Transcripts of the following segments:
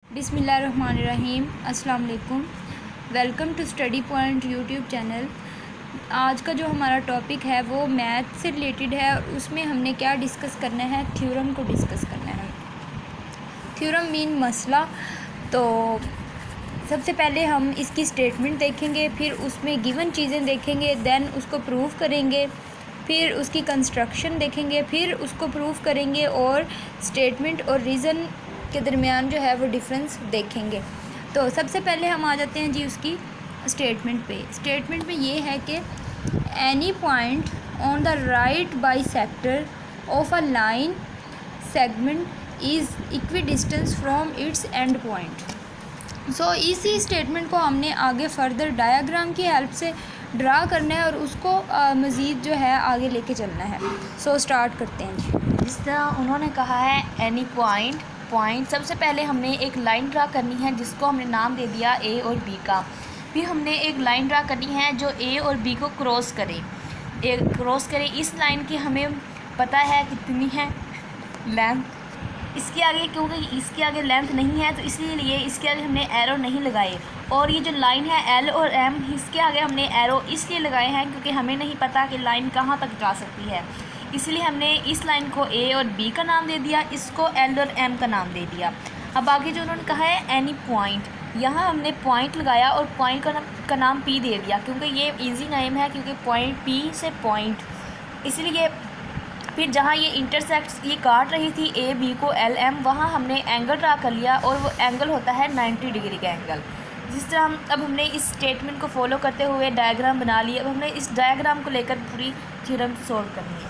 बिस्मिल्लाहिर्रहमानिर्रहीम। अस्सलाम वालेकुम। Welcome to study point YouTube channel. आज का जो हमारा टॉपिक है वो मैथ से रिलेटेड है और उसमें हमने क्या डिस्कस करना है, थ्योरम को डिस्कस करना है। थ्योरम मीन मसला। तो सबसे पहले हम इसकी स्टेटमेंट देखेंगे, फिर उसमें गिवन चीज़ें देखेंगे, देन उसको प्रूव करेंगे, फिर उसकी कंस्ट्रक्शन देखेंगे, फिर उसको प्रूव करेंगे और स्टेटमेंट और रीज़न के दरमियान जो है वो डिफरेंस देखेंगे। तो सबसे पहले हम आ जाते हैं जी उसकी स्टेटमेंट पे। स्टेटमेंट में ये है कि any point on the right bisector of a line segment is equidistance from its end point. So इसी स्टेटमेंट को हमने आगे फर्दर डायग्राम की हेल्प से ड्रा करना है और उसको मज़ीद जो है आगे लेके चलना है। सो स्टार्ट करते हैं जी। जिस तरह उन्होंने कहा है एनी पॉइंट सबसे पहले हमने एक लाइन ड्रा करनी है जिसको हमने नाम दे दिया ए और बी का। फिर हमने एक लाइन ड्रा करनी है जो ए और बी को क्रॉस करे। इस लाइन की हमें पता है कितनी है लेंथ। इसके आगे क्योंकि इसके आगे लेंथ नहीं है तो इसलिए इसके आगे हमने एरो नहीं लगाए। और ये जो लाइन है एल और एम, इसके आगे हमने एरो इसलिए लगाए हैं क्योंकि हमें नहीं पता कि लाइन कहाँ तक जा सकती है, इसलिए हमने इस लाइन को ए और बी का नाम दे दिया, इसको एल और एम का नाम दे दिया। अब आगे जो उन्होंने कहा है एनी पॉइंट, यहाँ हमने पॉइंट लगाया और पॉइंट का नाम पी दे दिया क्योंकि ये इजी नेम है, क्योंकि पॉइंट पी से पॉइंट, इसलिए फिर जहाँ ये इंटरसेक्ट ये काट रही थी ए बी को एल एम, वहाँ हमने एंगल ड्रा कर लिया और वो एंगल होता है 90 डिग्री का एंगल। जिस तरह अब हमने इस स्टेटमेंट को फॉलो करते हुए डायग्राम बना लिया। अब हमने इस डायग्राम को लेकर पूरी थ्योरम सॉल्व करनी है।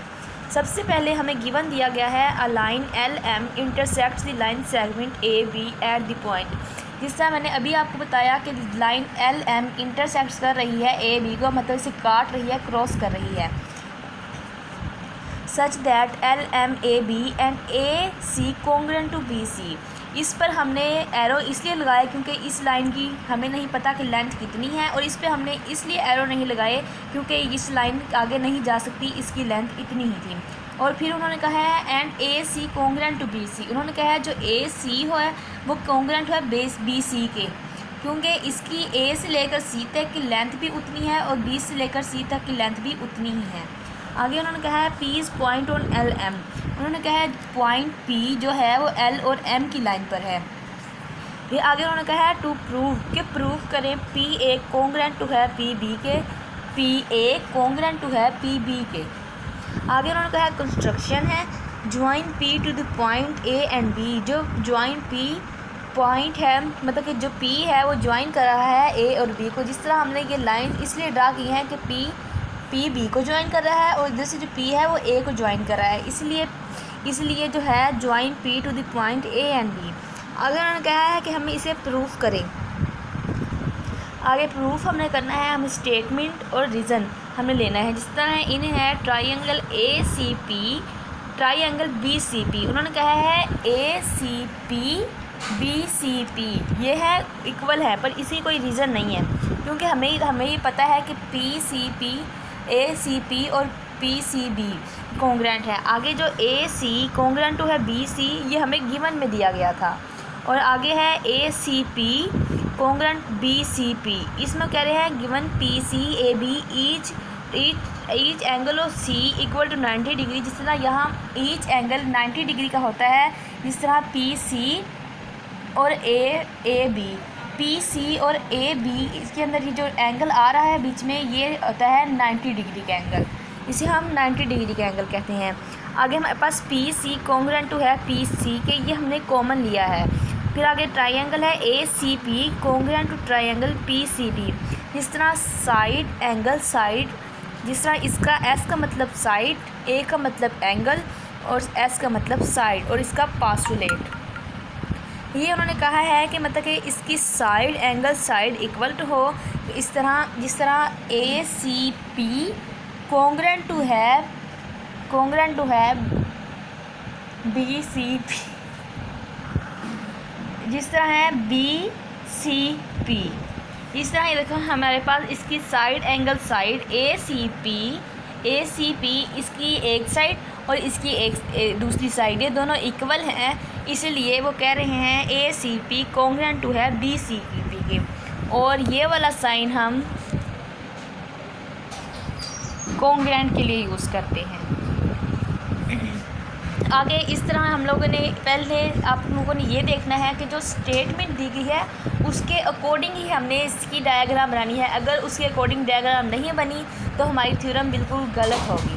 सबसे पहले हमें गिवन दिया गया है a line l m intersects the line segment A B at the point. जिस तरह मैंने अभी आपको बताया कि लाइन एल एम इंटरसेक्ट्स कर रही है ए बी को, मतलब इसे काट रही है, क्रॉस कर रही है। Such that L M A B and A C congruent to B C. इस पर हमने एरो इसलिए लगाया क्योंकि इस लाइन की हमें नहीं पता कि लेंथ कितनी है, और इस पर हमने इसलिए एरो नहीं लगाए क्योंकि इस लाइन आगे नहीं जा सकती, इसकी लेंथ इतनी ही थी। और फिर उन्होंने कहा है and A C congruent to B C. उन्होंने कहा है जो ए सी हो है वो कॉन्ग्रुएंट है बेस बी सी के, क्योंकि इसकी ए से लेकर सी तक की लेंथ भी उतनी है और बी से लेकर सी तक की लेंथ भी उतनी ही है। आगे उन्होंने कहा है P is point on L M. उन्होंने कहा है पॉइंट पी जो है वो एल और एम की लाइन पर है। फिर आगे उन्होंने कहा है टू प्रूव, कि प्रूव करें पी ए कॉन्ग्रुएंट टू है पी बी के, पी ए कॉन्ग्रुएंट टू है पी बी के। आगे उन्होंने कहा है कंस्ट्रक्शन है join P to the point A and B. जो ज्वाइन पी पॉइंट है, मतलब कि जो पी है वो ज्वाइन कर रहा है ए और बी को। जिस तरह हमने ये लाइन इसलिए ड्रा की है कि पी बी को ज्वाइन कर रहा है और इधर से जो पी है वो ए को ज्वाइन कर रहा है, इसलिए जो है join P to the point A and B. आगे उन्होंने कहा है कि हमें इसे प्रूफ करें। आगे प्रूफ हमने करना है, हमें स्टेटमेंट और रीज़न हमें लेना है। जिस तरह इन्हें है triangle A C P, triangle B C P. उन्होंने कहा है A C P B C P ये है इक्वल है, पर इसी कोई रीज़न नहीं है क्योंकि हमें ये पता है कि P C P A C P और पी सी बी कॉन्ग्रुएंट है। आगे जो ए सी कॉन्ग्रुएंट टू है बी सी, ये हमें गिवन में दिया गया था। और आगे है A C P congruent B C P, इसमें कह रहे हैं given P C A B each angle of C equal to 90 degree. जिस तरह यहाँ ईच एंगल 90 डिग्री का होता है, जिस तरह पी सी और ए बी, पी सी और ए बी, इसके अंदर ये जो एंगल आ रहा है बीच में ये होता है 90 डिग्री का एंगल, इसे हम 90 डिग्री का एंगल कहते हैं। आगे हमारे पास पी सी कॉन्ग्रुएंट टू है पी सी के, ये हमने कॉमन लिया है। फिर आगे ट्राइंगल है A C P congruent to triangle P C B. जिस तरह साइड एंगल साइड, जिस तरह इसका एस का मतलब साइड, ए का मतलब एंगल और एस का मतलब साइड, और इसका पास्टुलेट। ये उन्होंने कहा है कि मतलब कि इसकी side angle side equal to हो, इस तरह जिस तरह A C P congruent to है बी सी पी, जिस तरह है बी सी पी। इस तरह ये देखो हमारे पास इसकी साइड एंगल साइड ए सी पी इसकी एक साइड और इसकी एक दूसरी साइड, ये दोनों इक्वल हैं, इसलिए वो कह रहे हैं ए सी पी कॉन्ग्रुएंट टू है बी सी पी के, और ये वाला साइन हम कॉन्ग्रुएंट के लिए यूज़ करते हैं। आगे इस तरह हम लोगों ने पहले आप लोगों ने ये देखना है कि जो स्टेटमेंट दी गई है उसके अकॉर्डिंग ही हमने इसकी डायग्राम बनानी है। अगर उसके अकॉर्डिंग डायग्राम नहीं बनी तो हमारी थ्योरम बिल्कुल गलत होगी।